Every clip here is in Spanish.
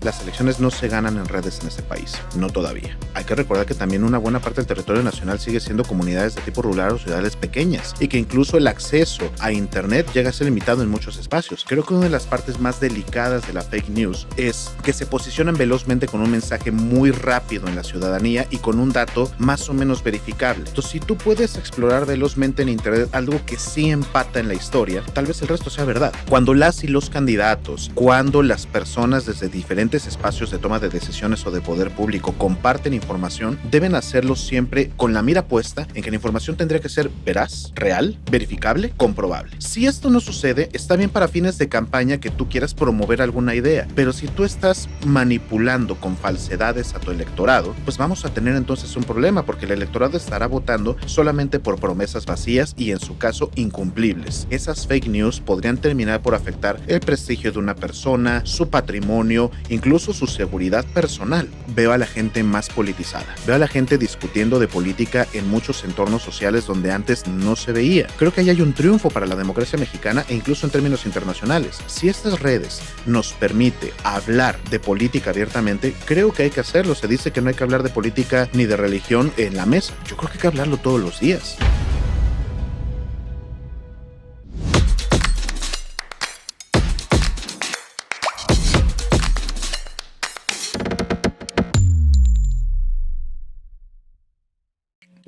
Las elecciones no se ganan en redes en ese país, no todavía. Hay que recordar que también una buena parte del territorio nacional sigue siendo comunidades de tipo rural o ciudades pequeñas, y que incluso el acceso a internet llega a ser limitado en muchos espacios. Creo que una de las partes más delicadas de la fake news es que se posicionan velozmente con un mensaje muy rápido en la ciudadanía y con un dato más o menos verificable. Entonces, si tú puedes explorar velozmente en internet algo que sí empata en la historia, tal vez el resto sea verdad. Cuando las y los candidatos, cuando las personas desde diferentes espacios de toma de decisiones o de poder público comparten información, deben hacerlo siempre con la mira puesta en que la información tendría que ser veraz, real, verificable, comprobable. Si esto no sucede, está bien para fines de campaña que tú quieras promover alguna idea, pero si tú estás manipulando con falsedades a tu electorado, pues vamos a tener entonces un problema, porque el electorado estará votando solamente por promesas vacías y, en su caso, incumplibles. Esas fake news podrían terminar por afectar el prestigio de una persona, su patrimonio, incluso su seguridad personal. Veo a la gente más politizada. Veo a la gente discutiendo de política en muchos entornos sociales donde antes no se veía. Creo que ahí hay un triunfo para la democracia mexicana e incluso en términos internacionales. Si estas redes nos permite hablar de política abiertamente, creo que hay que hacerlo. Se dice que no hay que hablar de política ni de religión en la mesa. Yo creo que hay que hablarlo todos los días.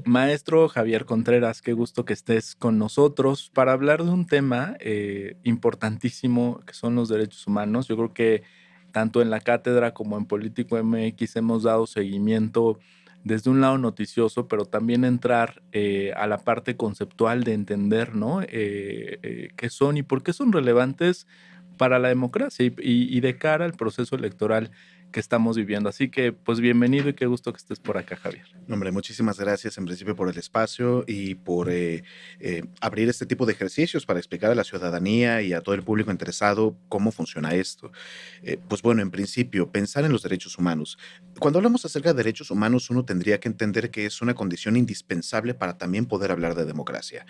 Maestro Javier Contreras, qué gusto que estés con nosotros para hablar de un tema importantísimo que son los derechos humanos. Yo creo que tanto en la cátedra como en Político MX hemos dado seguimiento desde un lado noticioso, pero también entrar a la parte conceptual de entender, ¿no? Qué son y por qué son relevantes para la democracia y de cara al proceso electoral que estamos viviendo. Así que, pues bienvenido y qué gusto que estés por acá, Javier. Hombre, muchísimas gracias en principio por el espacio y por abrir este tipo de ejercicios para explicar a la ciudadanía y a todo el público interesado cómo funciona esto. Pues bueno, en principio, pensar en los derechos humanos. Cuando hablamos acerca de derechos humanos, uno tendría que entender que es una condición indispensable para también poder hablar de democracia.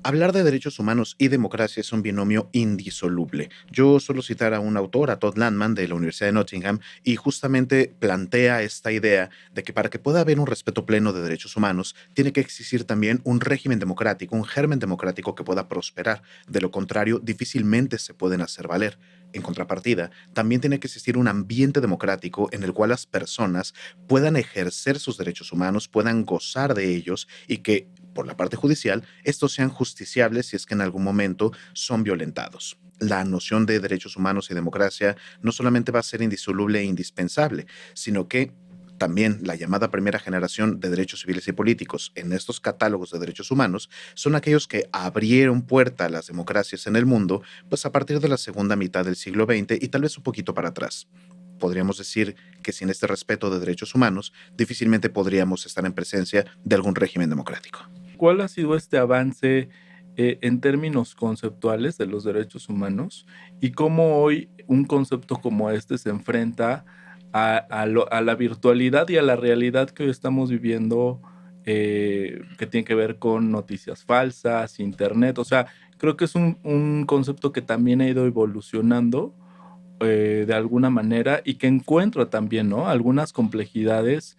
Hablar de derechos humanos y democracia es un binomio indisoluble. Yo suelo citar a un autor, a Todd Landman, de la Universidad de Nottingham, y justamente plantea esta idea de que para que pueda haber un respeto pleno de derechos humanos, tiene que existir también un régimen democrático, un germen democrático que pueda prosperar. De lo contrario, difícilmente se pueden hacer valer. En contrapartida, también tiene que existir un ambiente democrático en el cual las personas puedan ejercer sus derechos humanos, puedan gozar de ellos y que, por la parte judicial, estos sean justiciables si es que en algún momento son violentados. La noción de derechos humanos y democracia no solamente va a ser indisoluble e indispensable, sino que también la llamada primera generación de derechos civiles y políticos en estos catálogos de derechos humanos son aquellos que abrieron puerta a las democracias en el mundo, pues a partir de la segunda mitad del siglo XX y tal vez un poquito para atrás. Podríamos decir que sin este respeto de derechos humanos, difícilmente podríamos estar en presencia de algún régimen democrático. ¿Cuál ha sido este avance en términos conceptuales de los derechos humanos y cómo hoy un concepto como este se enfrenta a la virtualidad y a la realidad que hoy estamos viviendo, que tiene que ver con noticias falsas, internet? O sea, creo que es un concepto que también ha ido evolucionando de alguna manera y que encuentra también, ¿no? Algunas complejidades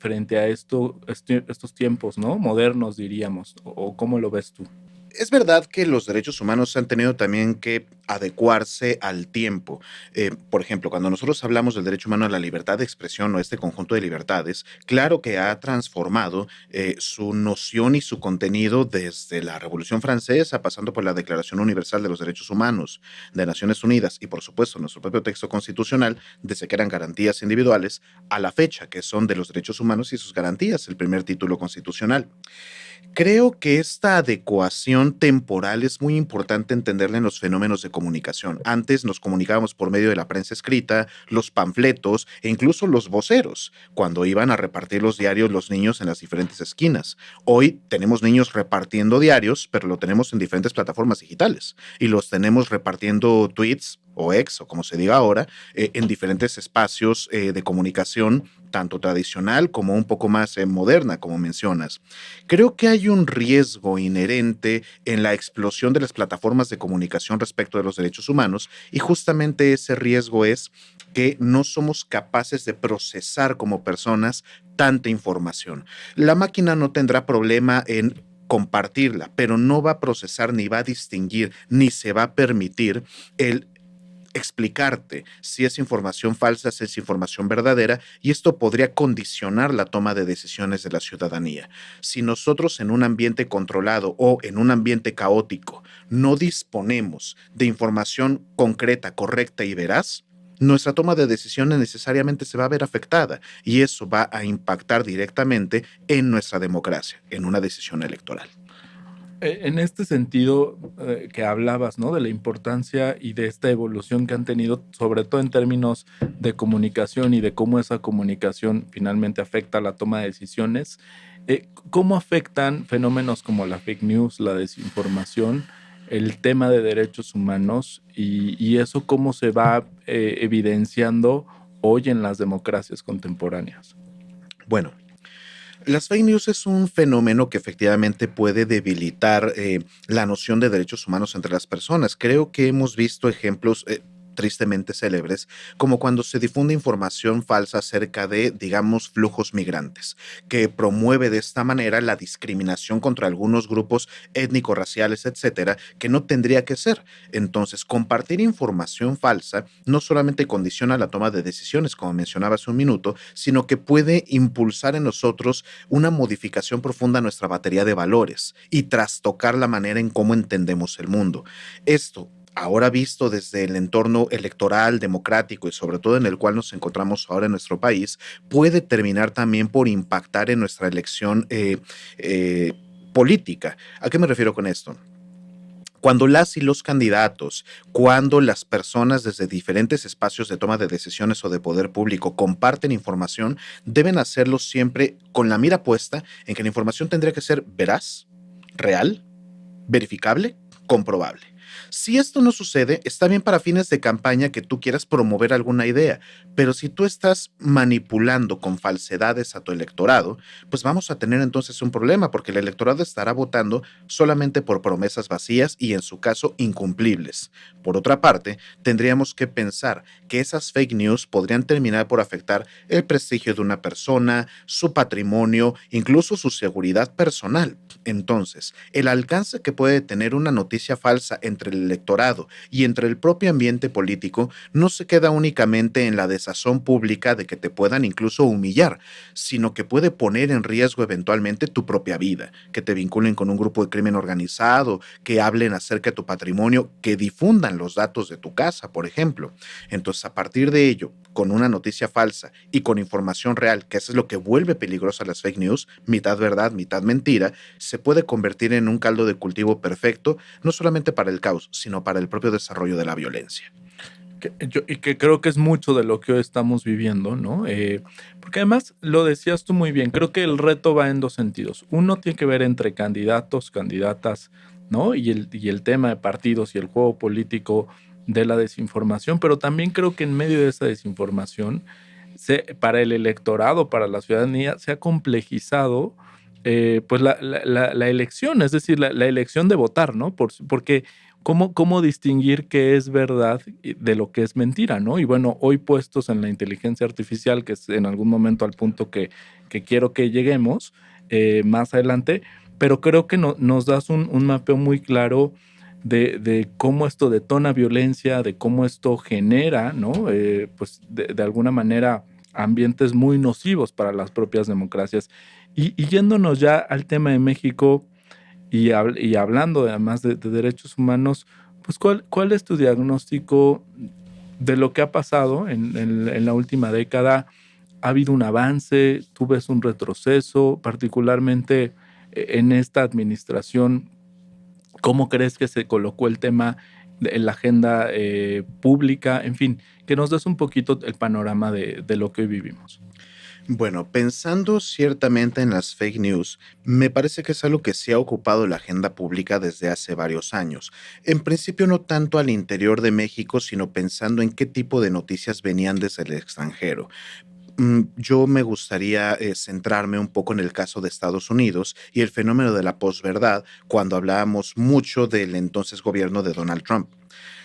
frente a estos tiempos, ¿no? Modernos, diríamos. O ¿cómo lo ves tú? Es verdad que los derechos humanos han tenido también que adecuarse al tiempo. Por ejemplo, cuando nosotros hablamos del derecho humano a la libertad de expresión o este conjunto de libertades, claro que ha transformado su noción y su contenido desde la Revolución Francesa, pasando por la Declaración Universal de los Derechos Humanos de Naciones Unidas y, por supuesto, nuestro propio texto constitucional, desde que eran garantías individuales, a la fecha, que son de los derechos humanos y sus garantías, el primer título constitucional. Creo que esta adecuación temporal es muy importante entenderla en los fenómenos de comunicación. Antes nos comunicábamos por medio de la prensa escrita, los panfletos e incluso los voceros, cuando iban a repartir los diarios los niños en las diferentes esquinas. Hoy tenemos niños repartiendo diarios, pero lo tenemos en diferentes plataformas digitales y los tenemos repartiendo tweets o ex, o como se diga ahora, en diferentes espacios de comunicación, tanto tradicional como un poco más moderna, como mencionas. Creo que hay un riesgo inherente en la explosión de las plataformas de comunicación respecto de los derechos humanos y justamente ese riesgo es que no somos capaces de procesar como personas tanta información. La máquina no tendrá problema en compartirla, pero no va a procesar, ni va a distinguir, ni se va a permitir el explicarte si es información falsa, si es información verdadera, y esto podría condicionar la toma de decisiones de la ciudadanía. Si nosotros en un ambiente controlado o en un ambiente caótico no disponemos de información concreta, correcta y veraz, nuestra toma de decisiones necesariamente se va a ver afectada y eso va a impactar directamente en nuestra democracia, en una decisión electoral. En este sentido que hablabas, ¿no? De la importancia y de esta evolución que han tenido, sobre todo en términos de comunicación y de cómo esa comunicación finalmente afecta la toma de decisiones, ¿cómo afectan fenómenos como la fake news, la desinformación, el tema de derechos humanos y eso cómo se va evidenciando hoy en las democracias contemporáneas? Bueno, las fake news es un fenómeno que efectivamente puede debilitar la noción de derechos humanos entre las personas. Creo que hemos visto ejemplos tristemente célebres, como cuando se difunde información falsa acerca de, digamos, flujos migrantes, que promueve de esta manera la discriminación contra algunos grupos étnicos, raciales, etcétera, que no tendría que ser. Entonces, compartir información falsa no solamente condiciona la toma de decisiones, como mencionaba hace un minuto, sino que puede impulsar en nosotros una modificación profunda a nuestra batería de valores y trastocar la manera en cómo entendemos el mundo. Esto, ahora visto desde el entorno electoral, democrático y sobre todo en el cual nos encontramos ahora en nuestro país, puede terminar también por impactar en nuestra elección política. ¿A qué me refiero con esto? Cuando las y los candidatos, cuando las personas desde diferentes espacios de toma de decisiones o de poder público comparten información, deben hacerlo siempre con la mira puesta en que la información tendría que ser veraz, real, verificable, comprobable. Si esto no sucede, está bien para fines de campaña que tú quieras promover alguna idea, pero si tú estás manipulando con falsedades a tu electorado, pues vamos a tener entonces un problema porque el electorado estará votando solamente por promesas vacías y en su caso incumplibles. Por otra parte, tendríamos que pensar que esas fake news podrían terminar por afectar el prestigio de una persona, su patrimonio, incluso su seguridad personal. Entonces, el alcance que puede tener una noticia falsa entre el electorado y entre el propio ambiente político no se queda únicamente en la desazón pública de que te puedan incluso humillar, sino que puede poner en riesgo eventualmente tu propia vida, que te vinculen con un grupo de crimen organizado, que hablen acerca de tu patrimonio, que difundan los datos de tu casa, por ejemplo. Entonces, a partir de ello, con una noticia falsa y con información real, que eso es lo que vuelve peligrosa las fake news, mitad verdad, mitad mentira, se puede convertir en un caldo de cultivo perfecto, no solamente para el caos, sino para el propio desarrollo de la violencia. Y que creo que es mucho de lo que hoy estamos viviendo, ¿no? Porque además lo decías tú muy bien, creo que el reto va en dos sentidos. Uno tiene que ver entre candidatos, candidatas, ¿no? Y el tema de partidos y el juego político de la desinformación, pero también creo que en medio de esa desinformación, para el electorado, para la ciudadanía, se ha complejizado pues la elección, es decir, la elección de votar, ¿no? Porque ¿cómo distinguir qué es verdad de lo que es mentira, ¿no? Y bueno, hoy puestos en la inteligencia artificial, que es en algún momento al punto que quiero que lleguemos más adelante, pero creo que nos das un mapeo muy claro de cómo esto detona violencia, de cómo esto genera, ¿no? Pues de alguna manera ambientes muy nocivos para las propias democracias. Y yéndonos ya al tema de México, y hablando además de derechos humanos, pues ¿cuál es tu diagnóstico de lo que ha pasado en la última década? ¿Ha habido un avance? ¿Tú ves un retroceso? Particularmente en esta administración, ¿cómo crees que se colocó el tema en la agenda pública? En fin, que nos des un poquito el panorama de lo que hoy vivimos. Bueno, pensando ciertamente en las fake news, me parece que es algo que sí ha ocupado la agenda pública desde hace varios años. En principio no tanto al interior de México, sino pensando en qué tipo de noticias venían desde el extranjero. Yo me gustaría centrarme un poco en el caso de Estados Unidos y el fenómeno de la posverdad cuando hablábamos mucho del entonces gobierno de Donald Trump.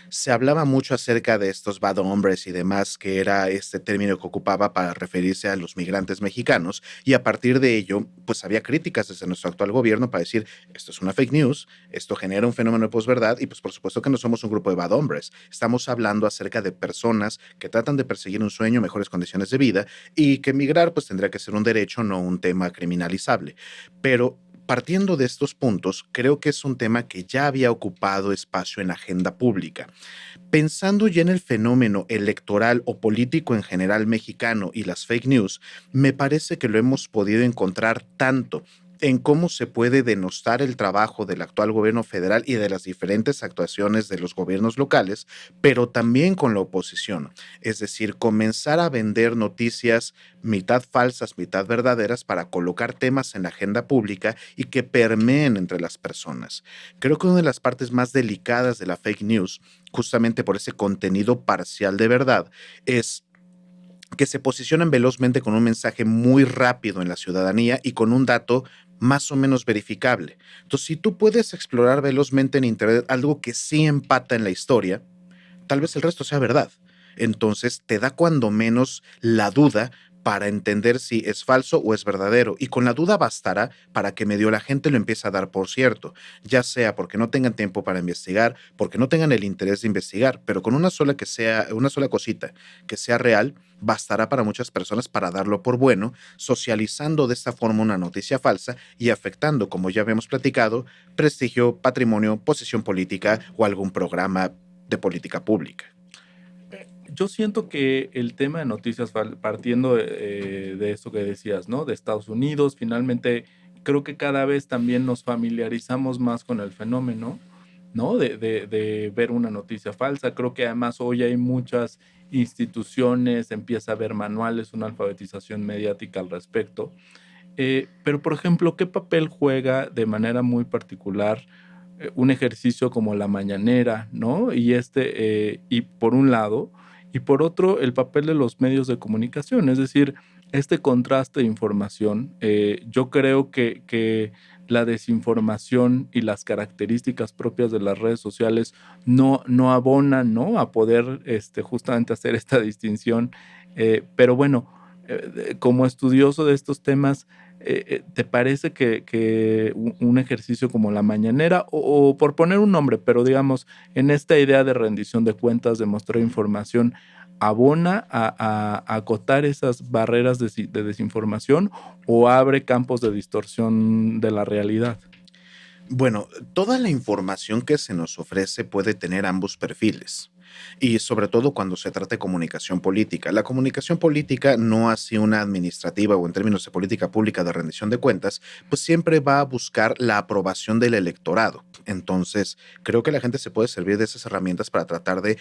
Se hablaba mucho acerca de estos bad hombres y demás, que era este término que ocupaba para referirse a los migrantes mexicanos, y a partir de ello, pues había críticas desde nuestro actual gobierno para decir, esto es una fake news, esto genera un fenómeno de posverdad, y pues por supuesto que no somos un grupo de bad hombres. Estamos hablando acerca de personas que tratan de perseguir un sueño, mejores condiciones de vida, y que migrar pues tendría que ser un derecho, no un tema criminalizable. Pero partiendo de estos puntos, creo que es un tema que ya había ocupado espacio en la agenda pública. Pensando ya en el fenómeno electoral o político en general mexicano y las fake news, me parece que lo hemos podido encontrar tanto en cómo se puede denostar el trabajo del actual gobierno federal y de las diferentes actuaciones de los gobiernos locales, pero también con la oposición. Es decir, comenzar a vender noticias mitad falsas, mitad verdaderas para colocar temas en la agenda pública y que permeen entre las personas. Creo que una de las partes más delicadas de la fake news, justamente por ese contenido parcial de verdad, es que se posicionan velozmente con un mensaje muy rápido en la ciudadanía y con un dato más o menos verificable. Entonces, si tú puedes explorar velozmente en Internet algo que sí empata en la historia, tal vez el resto sea verdad. Entonces te da cuando menos la duda para entender si es falso o es verdadero. Y con la duda bastará para que medio la gente lo empiece a dar por cierto, ya sea porque no tengan tiempo para investigar, porque no tengan el interés de investigar, pero con una sola que sea, una sola cosita que sea real, bastará para muchas personas para darlo por bueno, socializando de esta forma una noticia falsa y afectando, como ya habíamos platicado, prestigio, patrimonio, posición política o algún programa de política pública. Yo siento que el tema de noticias, partiendo de esto que decías, ¿no? De Estados Unidos, finalmente creo que cada vez también nos familiarizamos más con el fenómeno, ¿no? De ver una noticia falsa. Creo que además hoy hay muchas instituciones, empieza a haber manuales, una alfabetización mediática al respecto. Pero, por ejemplo, ¿qué papel juega de manera muy particular un ejercicio como la mañanera, ¿no? Y por un lado, y por otro, el papel de los medios de comunicación, es decir, este contraste de información, yo creo que la desinformación y las características propias de las redes sociales no abonan, ¿no? A poder justamente hacer esta distinción. Pero bueno, como estudioso de estos temas, ¿te parece que un ejercicio como la mañanera, o por poner un nombre, pero digamos, en esta idea de rendición de cuentas, de mostrar información, abona a acotar esas barreras de desinformación o abre campos de distorsión de la realidad? Bueno, toda la información que se nos ofrece puede tener ambos perfiles. Y sobre todo cuando se trata de comunicación política. La comunicación política, no así una administrativa o en términos de política pública de rendición de cuentas, pues siempre va a buscar la aprobación del electorado. Entonces, creo que la gente se puede servir de esas herramientas para tratar de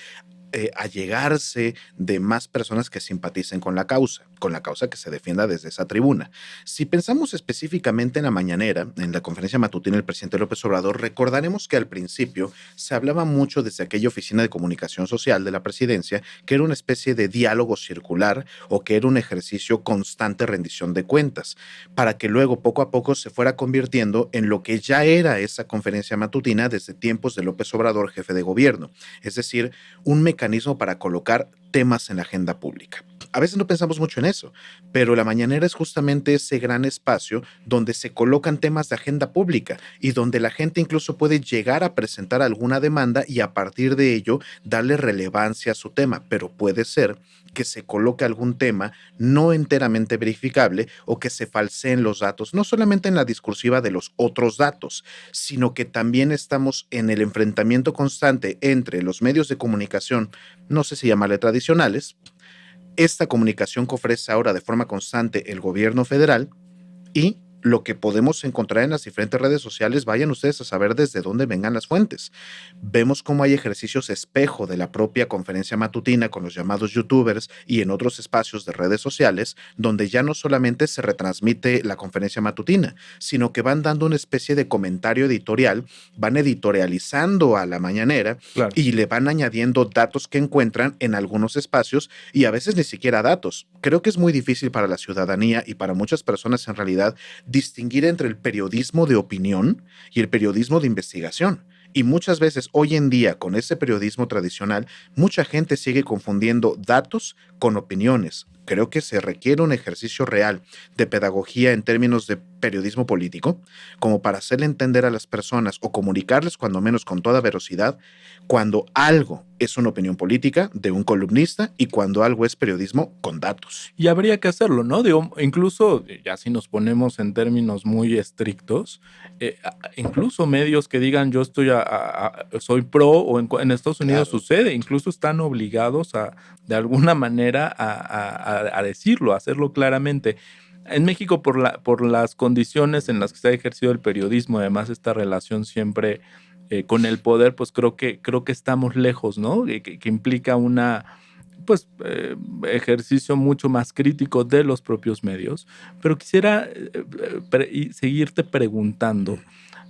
allegarse de más personas que simpaticen con la causa que se defienda desde esa tribuna. Si pensamos específicamente en la mañanera, en la conferencia matutina del presidente López Obrador, recordaremos que al principio se hablaba mucho desde aquella oficina de comunicación social de la presidencia, que era una especie de diálogo circular o que era un ejercicio constante de rendición de cuentas, para que luego poco a poco se fuera convirtiendo en lo que ya era esa conferencia matutina desde tiempos de López Obrador, jefe de gobierno, es decir, un mecanismo para colocar temas en la agenda pública. A veces no pensamos mucho en eso, pero la mañanera es justamente ese gran espacio donde se colocan temas de agenda pública y donde la gente incluso puede llegar a presentar alguna demanda y a partir de ello darle relevancia a su tema, pero puede ser que se coloque algún tema no enteramente verificable o que se falseen los datos, no solamente en la discursiva de los otros datos, sino que también estamos en el enfrentamiento constante entre los medios de comunicación, no sé si llamarle tradicionales, esta comunicación que ofrece ahora de forma constante el gobierno federal y lo que podemos encontrar en las diferentes redes sociales, vayan ustedes a saber desde dónde vengan las fuentes. Vemos cómo hay ejercicios espejo de la propia conferencia matutina con los llamados youtubers y en otros espacios de redes sociales, donde ya no solamente se retransmite la conferencia matutina, sino que van dando una especie de comentario editorial, van editorializando a la mañanera Claro. y le van añadiendo datos que encuentran en algunos espacios y a veces ni siquiera datos. Creo que es muy difícil para la ciudadanía y para muchas personas en realidad distinguir entre el periodismo de opinión y el periodismo de investigación. Y muchas veces hoy en día con ese periodismo tradicional, mucha gente sigue confundiendo datos con opiniones. Creo que se requiere un ejercicio real de pedagogía en términos de periodismo político, como para hacerle entender a las personas o comunicarles cuando menos con toda velocidad cuando algo es una opinión política de un columnista y cuando algo es periodismo con datos. Y habría que hacerlo, ¿no? Digo, incluso, ya si nos ponemos en términos muy estrictos, incluso medios que digan yo soy pro, o en Estados Unidos Claro. sucede, incluso están obligados de alguna manera a decirlo, a hacerlo claramente. En México, por las condiciones en las que se ha ejercido el periodismo, además esta relación siempre con el poder, pues creo que estamos lejos, ¿no? Que implica pues ejercicio mucho más crítico de los propios medios, pero quisiera seguirte preguntando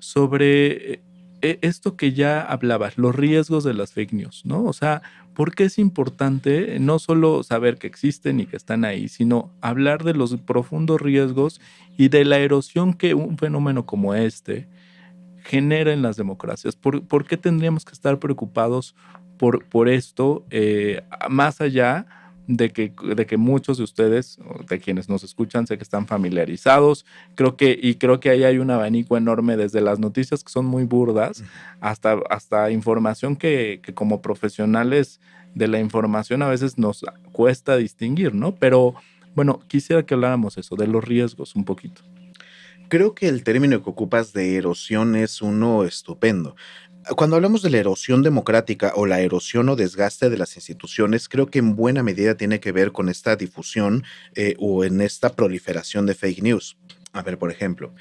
sobre esto que ya hablabas, los riesgos de las fake news, ¿no? O sea, ¿por qué es importante no solo saber que existen y que están ahí, sino hablar de los profundos riesgos y de la erosión que un fenómeno como este genera en las democracias? ¿Por qué tendríamos que estar preocupados por esto, más allá de que muchos de ustedes, de quienes nos escuchan, sé que están familiarizados? Creo que ahí hay un abanico enorme, desde las noticias que son muy burdas hasta información que como profesionales de la información a veces nos cuesta distinguir, ¿no? Pero bueno, quisiera que habláramos eso, de los riesgos un poquito. Creo que el término que ocupas de erosión es uno estupendo. Cuando hablamos de la erosión democrática o la erosión o desgaste de las instituciones, creo que en buena medida tiene que ver con esta difusión o en esta proliferación de fake news. A ver, por ejemplo,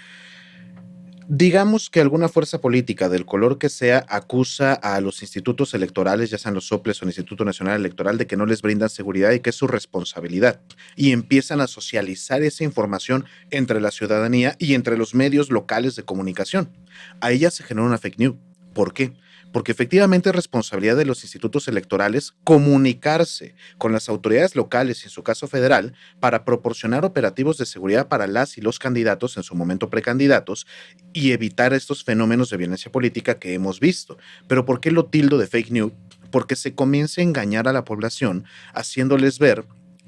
digamos que alguna fuerza política del color que sea acusa a los institutos electorales, ya sean los soples o el Instituto Nacional Electoral, de que no les brindan seguridad y que es su responsabilidad. Y empiezan a socializar esa información entre la ciudadanía y entre los medios locales de comunicación. Ahí ya se genera una fake news. ¿Por qué? Porque efectivamente es responsabilidad de los institutos electorales comunicarse con las autoridades locales y en su caso federal para proporcionar operativos de seguridad para las y los candidatos, en su momento precandidatos, y evitar estos fenómenos de violencia política que hemos visto. Pero ¿por qué lo tildo de fake news? Porque se comienza a engañar a la población haciéndoles ver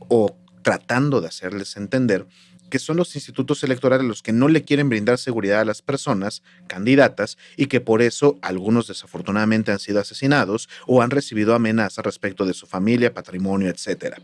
o tratando de hacerles entender que son los institutos electorales los que no le quieren brindar seguridad a las personas candidatas y que por eso algunos desafortunadamente han sido asesinados o han recibido amenazas respecto de su familia, patrimonio, etcétera.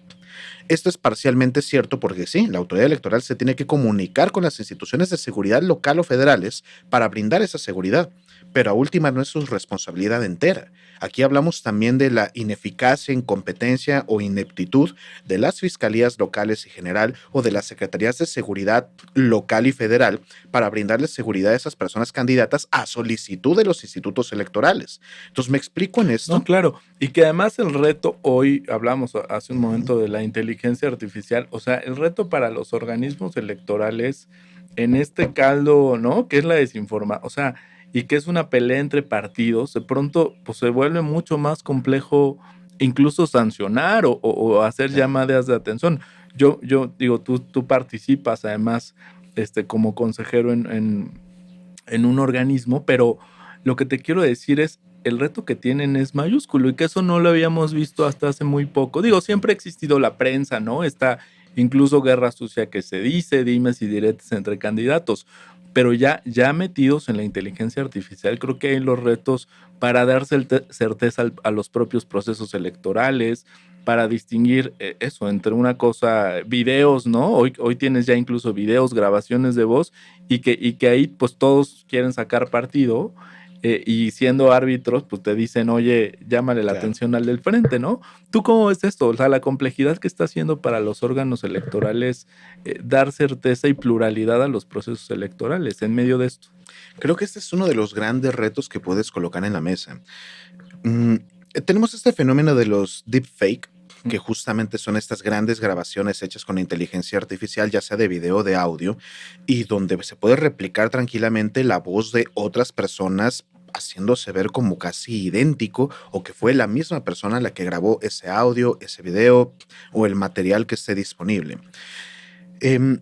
Esto es parcialmente cierto porque sí, la autoridad electoral se tiene que comunicar con las instituciones de seguridad local o federales para brindar esa seguridad, pero a última no es su responsabilidad entera. Aquí hablamos también de la ineficacia, incompetencia o ineptitud de las fiscalías locales y general o de las secretarías de seguridad local y federal para brindarles seguridad a esas personas candidatas a solicitud de los institutos electorales. Entonces, ¿me explico en No, esto? claro. Y que además el reto hoy, hablamos hace un Ujú. momento de la inteligencia artificial, o sea, el reto para los organismos electorales en este caldo, ¿no? Que es la desinformación, o sea, y que es una pelea entre partidos, de pronto pues se vuelve mucho más complejo incluso sancionar o hacer Claro. llamadas de atención. Yo digo, tú participas además como consejero en un organismo, pero lo que te quiero decir es, el reto que tienen es mayúsculo y que eso no lo habíamos visto hasta hace muy poco. Digo, siempre ha existido la prensa, ¿no? Está incluso guerra sucia que se dice, dimes y diretes entre candidatos, pero ya metidos en la inteligencia artificial, creo que hay los retos para dar certeza a los propios procesos electorales, para distinguir eso entre una cosa, videos, ¿no? Hoy tienes ya incluso videos, grabaciones de voz y que ahí pues todos quieren sacar partido, y siendo árbitros pues te dicen, oye, llámale la Claro. atención al del frente, ¿no? ¿Tú cómo ves esto? O sea, la complejidad que está haciendo para los órganos electorales dar certeza y pluralidad a los procesos electorales en medio de esto. Creo que este es uno de los grandes retos que puedes colocar en la mesa. Mm, Tenemos este fenómeno de los deepfake, que justamente son estas grandes grabaciones hechas con inteligencia artificial, ya sea de video o de audio, y donde se puede replicar tranquilamente la voz de otras personas haciéndose ver como casi idéntico o que fue la misma persona la que grabó ese audio, ese video o el material que esté disponible. Em,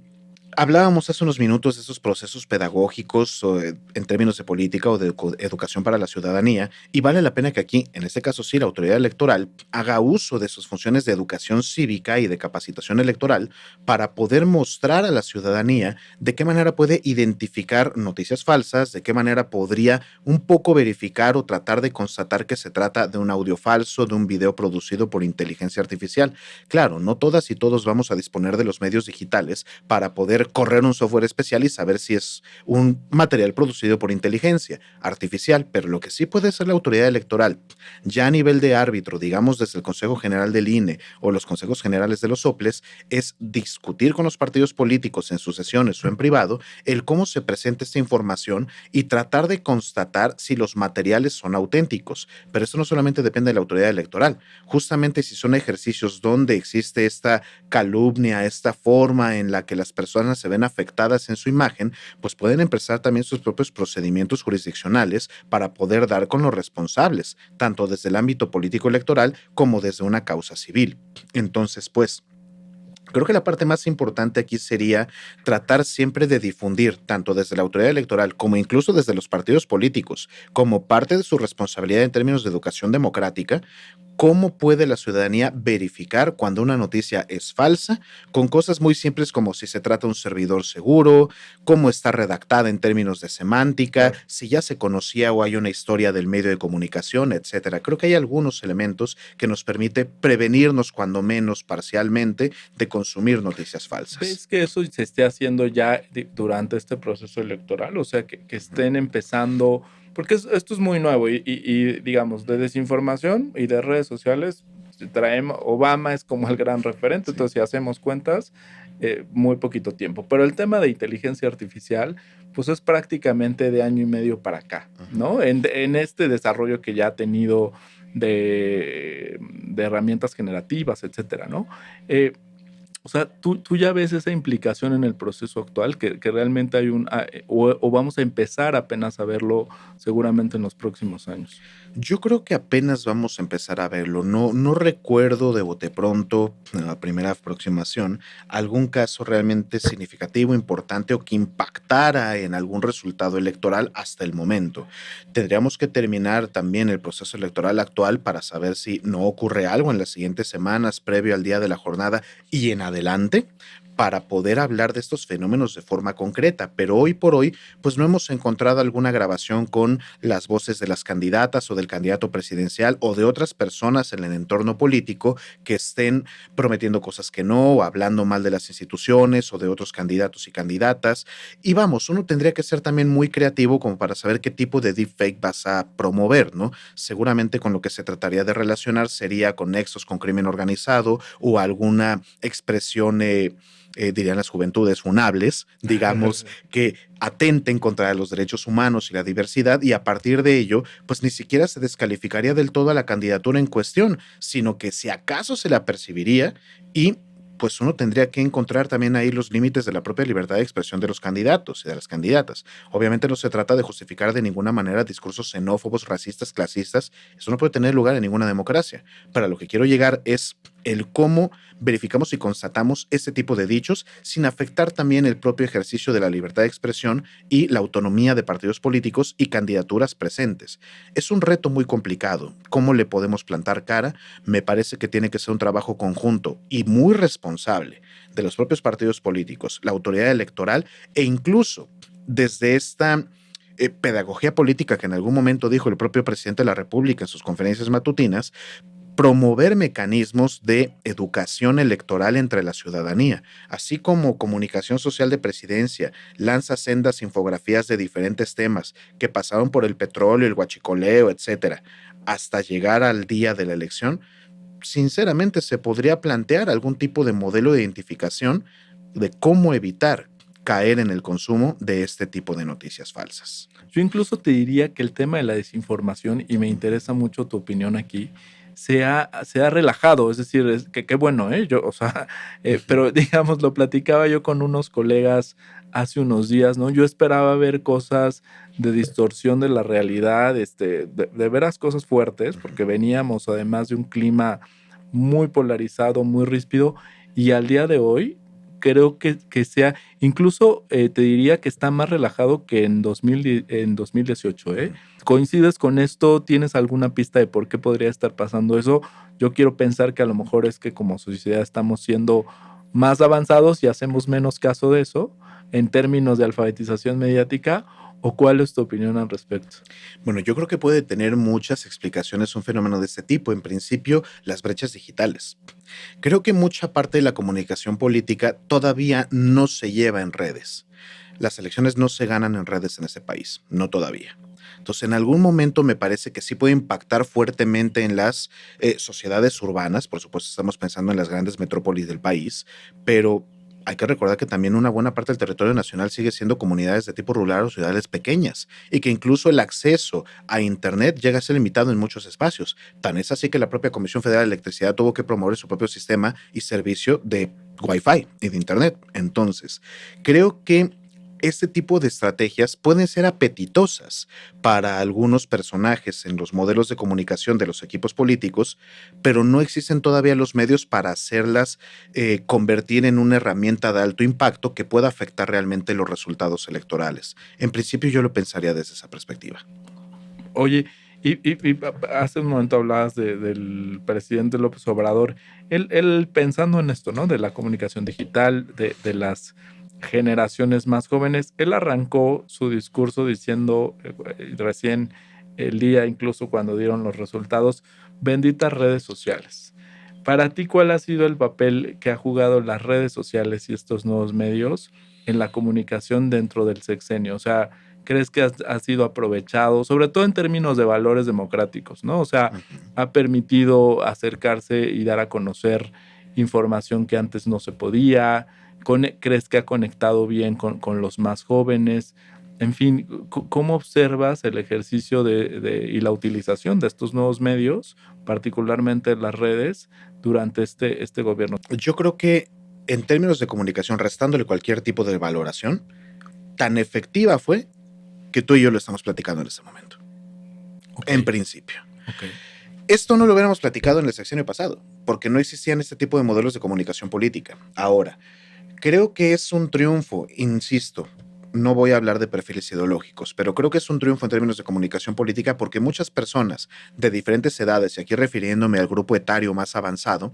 Hablábamos hace unos minutos de esos procesos pedagógicos en términos de política o de educación para la ciudadanía, y vale la pena que aquí, en este caso sí, la autoridad electoral haga uso de sus funciones de educación cívica y de capacitación electoral para poder mostrar a la ciudadanía de qué manera puede identificar noticias falsas, de qué manera podría un poco verificar o tratar de constatar que se trata de un audio falso, de un video producido por inteligencia artificial. Claro, no todas y todos vamos a disponer de los medios digitales para poder correr un software especial y saber si es un material producido por inteligencia artificial, pero lo que sí puede hacer la autoridad electoral, ya a nivel de árbitro, digamos desde el Consejo General del INE o los consejos generales de los soples, es discutir con los partidos políticos en sus sesiones o en privado el cómo se presenta esta información y tratar de constatar si los materiales son auténticos. Pero esto no solamente depende de la autoridad electoral, justamente si son ejercicios donde existe esta calumnia, esta forma en la que las personas se ven afectadas en su imagen, pues pueden empezar también sus propios procedimientos jurisdiccionales para poder dar con los responsables, tanto desde el ámbito político electoral como desde una causa civil. Entonces, pues, creo que la parte más importante aquí sería tratar siempre de difundir, tanto desde la autoridad electoral como incluso desde los partidos políticos, como parte de su responsabilidad en términos de educación democrática, cómo puede la ciudadanía verificar cuando una noticia es falsa, con cosas muy simples como si se trata de un servidor seguro, cómo está redactada en términos de semántica, si ya se conocía o hay una historia del medio de comunicación, etcétera. Creo que hay algunos elementos que nos permite prevenirnos, cuando menos parcialmente, de consumir noticias falsas. ¿Ves que eso se esté haciendo ya durante este proceso electoral? O sea, que estén empezando, porque esto es muy nuevo y, digamos, de desinformación y de redes sociales, traemos, Obama es como el gran referente, entonces si hacemos cuentas, muy poquito tiempo. Pero el tema de inteligencia artificial, pues es prácticamente de año y medio para acá, ¿no? En este desarrollo que ya ha tenido de herramientas generativas, etcétera, ¿no? O sea, tú ya ves esa implicación en el proceso actual, que realmente hay o vamos a empezar apenas a verlo seguramente en los próximos años. Yo creo que apenas vamos a empezar a verlo. No recuerdo de bote pronto, en la primera aproximación, algún caso realmente significativo, importante o que impactara en algún resultado electoral hasta el momento. Tendríamos que terminar también el proceso electoral actual para saber si no ocurre algo en las siguientes semanas previo al día de la jornada y en adelante, para poder hablar de estos fenómenos de forma concreta. Pero hoy por hoy, pues no hemos encontrado alguna grabación con las voces de las candidatas o del candidato presidencial o de otras personas en el entorno político que estén prometiendo cosas que no, o hablando mal de las instituciones o de otros candidatos y candidatas. Y vamos, uno tendría que ser también muy creativo como para saber qué tipo de deepfake vas a promover, ¿no? Seguramente con lo que se trataría de relacionar sería con nexos con crimen organizado o alguna expresión dirían las juventudes, funables, digamos, que atenten contra los derechos humanos y la diversidad, y a partir de ello, pues ni siquiera se descalificaría del todo a la candidatura en cuestión, sino que si acaso se la percibiría y pues uno tendría que encontrar también ahí los límites de la propia libertad de expresión de los candidatos y de las candidatas. Obviamente no se trata de justificar de ninguna manera discursos xenófobos, racistas, clasistas. Eso no puede tener lugar en ninguna democracia. Para lo que quiero llegar es el cómo verificamos y constatamos este tipo de dichos sin afectar también el propio ejercicio de la libertad de expresión y la autonomía de partidos políticos y candidaturas presentes. Es un reto muy complicado. ¿Cómo le podemos plantar cara? Me parece que tiene que ser un trabajo conjunto y muy responsable de los propios partidos políticos, la autoridad electoral e incluso desde esta pedagogía política que en algún momento dijo el propio presidente de la República en sus conferencias matutinas, promover mecanismos de educación electoral entre la ciudadanía, así como comunicación social de presidencia, lanza sendas infografías de diferentes temas que pasaron por el petróleo, el huachicoleo, etcétera, hasta llegar al día de la elección. Sinceramente, se podría plantear algún tipo de modelo de identificación de cómo evitar caer en el consumo de este tipo de noticias falsas. Yo incluso te diría que el tema de la desinformación, y me interesa mucho tu opinión aquí, se ha relajado, es decir, que qué bueno, ¿eh? Yo, o sea, pero digamos, lo platicaba yo con unos colegas hace unos días, ¿no? Yo esperaba ver cosas de distorsión de la realidad, de veras cosas fuertes, porque veníamos además de un clima muy polarizado, muy ríspido, y al día de hoy, creo que sea, incluso te diría que está más relajado que en 2018, ¿eh? ¿Coincides con esto? ¿Tienes alguna pista de por qué podría estar pasando eso? Yo quiero pensar que a lo mejor es que como sociedad estamos siendo más avanzados y hacemos menos caso de eso en términos de alfabetización mediática. ¿O cuál es tu opinión al respecto? Bueno, yo creo que puede tener muchas explicaciones un fenómeno de este tipo. En principio, las brechas digitales. Creo que mucha parte de la comunicación política todavía no se lleva en redes. Las elecciones no se ganan en redes en ese país, no todavía. Entonces, en algún momento me parece que sí puede impactar fuertemente en las sociedades urbanas. Por supuesto, estamos pensando en las grandes metrópolis del país, pero hay que recordar que también una buena parte del territorio nacional sigue siendo comunidades de tipo rural o ciudades pequeñas, y que incluso el acceso a Internet llega a ser limitado en muchos espacios. Tan es así que la propia Comisión Federal de Electricidad tuvo que promover su propio sistema y servicio de Wi-Fi y de Internet. Entonces, creo que este tipo de estrategias pueden ser apetitosas para algunos personajes en los modelos de comunicación de los equipos políticos, pero no existen todavía los medios para hacerlas convertir en una herramienta de alto impacto que pueda afectar realmente los resultados electorales. En principio yo lo pensaría desde esa perspectiva. Oye, y hace un momento hablabas del presidente López Obrador. Él pensando en esto, ¿no? De la comunicación digital, de las generaciones más jóvenes, él arrancó su discurso diciendo recién el día, incluso cuando dieron los resultados, benditas redes sociales. Para ti, ¿cuál ha sido el papel que ha jugado las redes sociales y estos nuevos medios en la comunicación dentro del sexenio? O sea, ¿crees que ha sido aprovechado, sobre todo en términos de valores democráticos, ¿no? O sea, Ujú. ha permitido acercarse y dar a conocer información que antes no se podía. ¿Crees que ha conectado bien con los más jóvenes? En fin, ¿cómo observas el ejercicio y la utilización de estos nuevos medios, particularmente las redes, durante este gobierno? Yo creo que en términos de comunicación, restándole cualquier tipo de valoración, tan efectiva fue que tú y yo lo estamos platicando en este momento. En Ok, principio. ok. Esto no lo hubiéramos platicado en el sexenio pasado, porque no existían este tipo de modelos de comunicación política. Ahora, creo que es un triunfo, insisto. No voy a hablar de perfiles ideológicos, pero creo que es un triunfo en términos de comunicación política porque muchas personas de diferentes edades, y aquí refiriéndome al grupo etario más avanzado,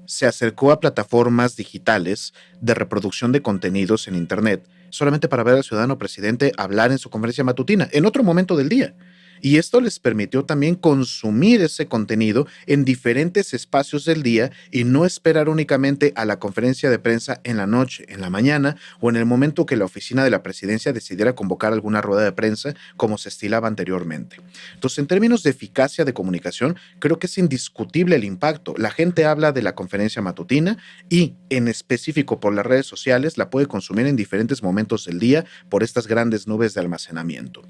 se acercó a plataformas digitales de reproducción de contenidos en Internet solamente para ver al ciudadano presidente hablar en su conferencia matutina en otro momento del día. Y esto les permitió también consumir ese contenido en diferentes espacios del día y no esperar únicamente a la conferencia de prensa en la noche, en la mañana o en el momento que la oficina de la presidencia decidiera convocar alguna rueda de prensa como se estilaba anteriormente. Entonces, en términos de eficacia de comunicación, creo que es indiscutible el impacto. La gente habla de la conferencia matutina y en específico por las redes sociales la puede consumir en diferentes momentos del día por estas grandes nubes de almacenamiento.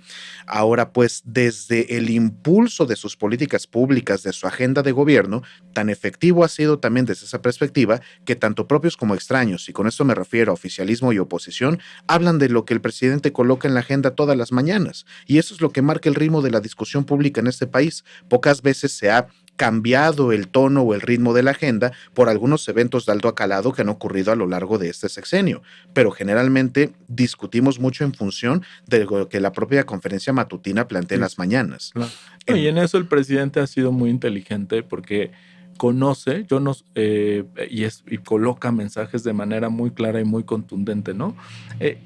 Ahora, pues desde el impulso de sus políticas públicas, de su agenda de gobierno, tan efectivo ha sido también desde esa perspectiva que tanto propios como extraños, y con esto me refiero a oficialismo y oposición, hablan de lo que el presidente coloca en la agenda todas las mañanas. Y eso es lo que marca el ritmo de la discusión pública en este país. Pocas veces se ha cambiado el tono o el ritmo de la agenda por algunos eventos de alto calado que han ocurrido a lo largo de este sexenio, pero generalmente discutimos mucho en función de lo que la propia conferencia matutina plantea en Sí, las mañanas. claro. No, y En, en eso el presidente ha sido muy inteligente porque conoce, yo no, y coloca mensajes de manera muy clara y muy contundente, ¿no?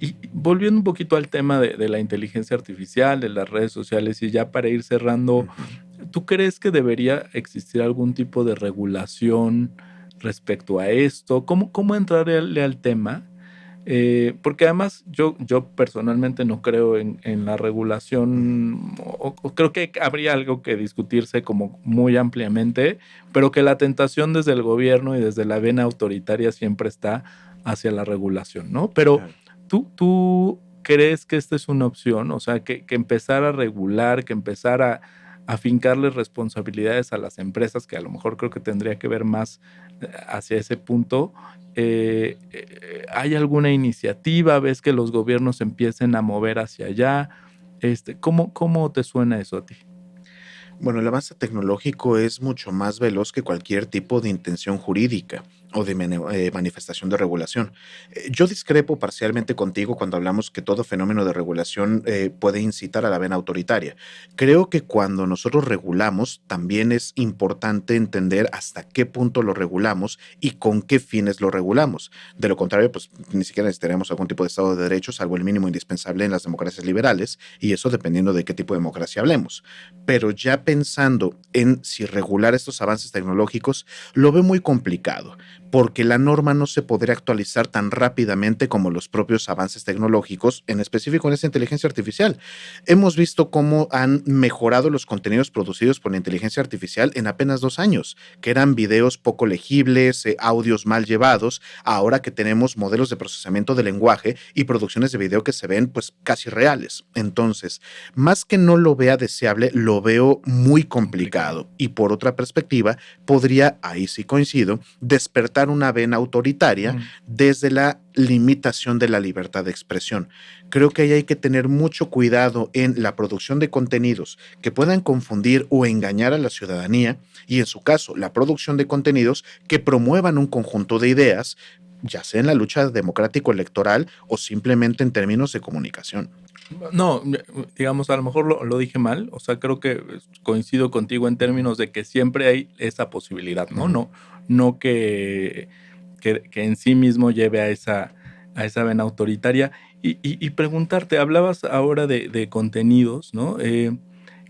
Y volviendo un poquito al tema de la inteligencia artificial, de las redes sociales, y ya para ir cerrando, Ujú. ¿tú crees que debería existir algún tipo de regulación respecto a esto? ¿Cómo entrarle al tema? Porque además yo personalmente no creo en la regulación, o creo que habría algo que discutirse como muy ampliamente, pero que la tentación desde el gobierno y desde la vena autoritaria siempre está hacia la regulación, ¿no? Pero Claro. tú crees que esta es una opción, o sea, que empezar a regular, que empezar a fincarle responsabilidades a las empresas, que a lo mejor creo que tendría que ver más hacia ese punto. ¿Hay alguna iniciativa? ¿Ves que los gobiernos empiecen a mover hacia allá? ¿Cómo te suena eso a ti? Bueno, el avance tecnológico es mucho más veloz que cualquier tipo de intención jurídica. o de manifestación de regulación. Yo discrepo parcialmente contigo cuando hablamos que todo fenómeno de regulación puede incitar a la vena autoritaria. Creo que cuando nosotros regulamos, también es importante entender hasta qué punto lo regulamos y con qué fines lo regulamos. De lo contrario, pues ni siquiera necesitaríamos algún tipo de Estado de Derecho, salvo el mínimo indispensable en las democracias liberales, y eso dependiendo de qué tipo de democracia hablemos. Pero ya pensando en si regular estos avances tecnológicos, lo veo muy complicado, porque la norma no se podría actualizar tan rápidamente como los propios avances tecnológicos, en específico en esta inteligencia artificial. Hemos visto cómo han mejorado los contenidos producidos por la inteligencia artificial en apenas 2 años, que eran videos poco legibles, audios mal llevados, ahora que tenemos modelos de procesamiento de lenguaje y producciones de video que se ven pues casi reales. Entonces, más que no lo vea deseable, lo veo muy complicado. Y por otra perspectiva, podría, ahí sí coincido, despertar una vena autoritaria desde la limitación de la libertad de expresión. Creo que ahí hay que tener mucho cuidado en la producción de contenidos que puedan confundir o engañar a la ciudadanía y, en su caso, la producción de contenidos que promuevan un conjunto de ideas, ya sea en la lucha democrático-electoral o simplemente en términos de comunicación. No, digamos, a lo mejor lo dije mal, o sea, creo que coincido contigo en términos de que siempre hay esa posibilidad, ¿no? No que en sí mismo lleve a esa vena autoritaria. Y preguntarte, hablabas ahora de contenidos, ¿no?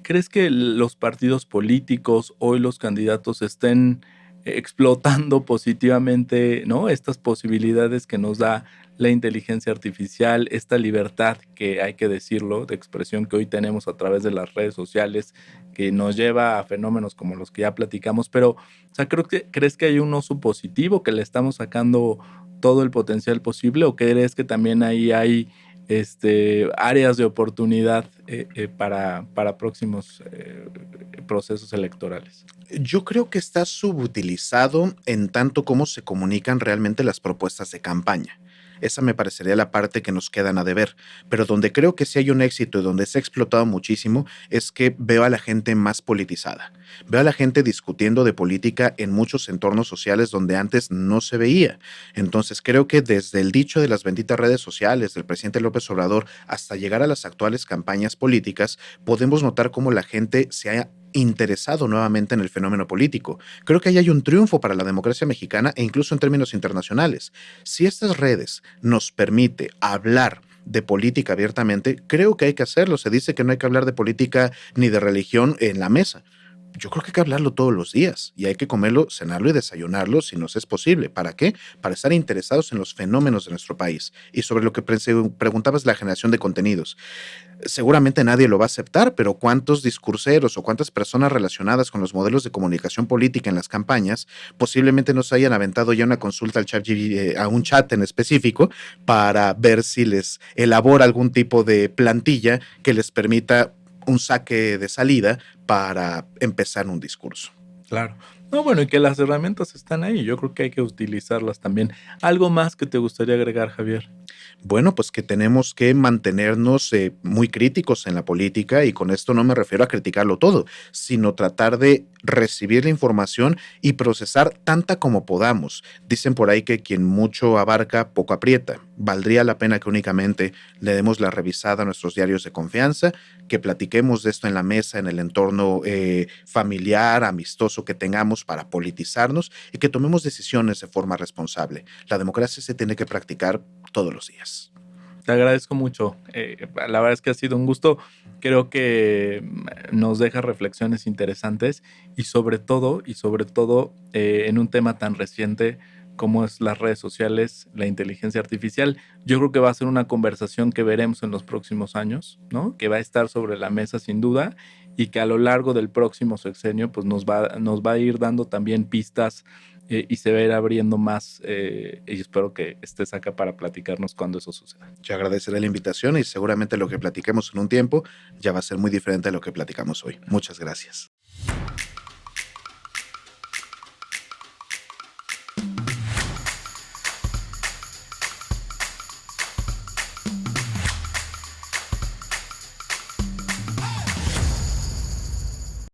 ¿Crees que los partidos políticos, hoy los candidatos, estén explotando positivamente, ¿no? Estas posibilidades que nos da la inteligencia artificial, esta libertad que hay que decirlo, de expresión que hoy tenemos a través de las redes sociales, que nos lleva a fenómenos como los que ya platicamos, pero, o sea, ¿crees que hay un uso positivo, que le estamos sacando todo el potencial posible, o crees que también ahí hay áreas de oportunidad para próximos procesos electorales? Yo creo que está subutilizado en tanto como se comunican realmente las propuestas de campaña. Esa me parecería la parte que nos quedan a deber. Pero donde creo que sí hay un éxito y donde se ha explotado muchísimo es que veo a la gente más politizada. Veo a la gente discutiendo de política en muchos entornos sociales donde antes no se veía. Entonces creo que desde el dicho de las benditas redes sociales del presidente López Obrador hasta llegar a las actuales campañas políticas, podemos notar cómo la gente se ha interesado nuevamente en el fenómeno político. Creo que ahí hay un triunfo para la democracia mexicana e incluso en términos internacionales. Si estas redes nos permite hablar de política abiertamente, creo que hay que hacerlo. Se dice que no hay que hablar de política ni de religión en la mesa. Yo creo que hay que hablarlo todos los días y hay que comerlo, cenarlo y desayunarlo si nos es posible. ¿Para qué? Para estar interesados en los fenómenos de nuestro país. Y sobre lo que preguntabas, la generación de contenidos. Seguramente nadie lo va a aceptar, pero ¿cuántos discurseros o cuántas personas relacionadas con los modelos de comunicación política en las campañas posiblemente nos hayan aventado ya una consulta al chat, a un chat en específico para ver si les elabora algún tipo de plantilla que les permita un saque de salida para empezar un discurso? Claro. No, bueno, y que las herramientas están ahí. Yo creo que hay que utilizarlas también. ¿Algo más que te gustaría agregar, Javier? Bueno, pues que tenemos que mantenernos muy críticos en la política y con esto no me refiero a criticarlo todo, sino tratar de recibir la información y procesar tanta como podamos. Dicen por ahí que quien mucho abarca, poco aprieta. Valdría la pena que únicamente le demos la revisada a nuestros diarios de confianza, que platiquemos de esto en la mesa, en el entorno familiar, amistoso que tengamos para politizarnos y que tomemos decisiones de forma responsable. La democracia se tiene que practicar todos los días. Te agradezco mucho. La verdad es que ha sido un gusto. Creo que nos deja reflexiones interesantes y sobre todo, en un tema tan reciente como es las redes sociales, la inteligencia artificial. Yo creo que va a ser una conversación que veremos en los próximos años, ¿no? Que va a estar sobre la mesa sin duda y que a lo largo del próximo sexenio pues nos va a ir dando también pistas y se va a ir abriendo más y espero que estés acá para platicarnos cuando eso suceda. Yo agradeceré la invitación y seguramente lo que platiquemos en un tiempo ya va a ser muy diferente a lo que platicamos hoy. Muchas gracias.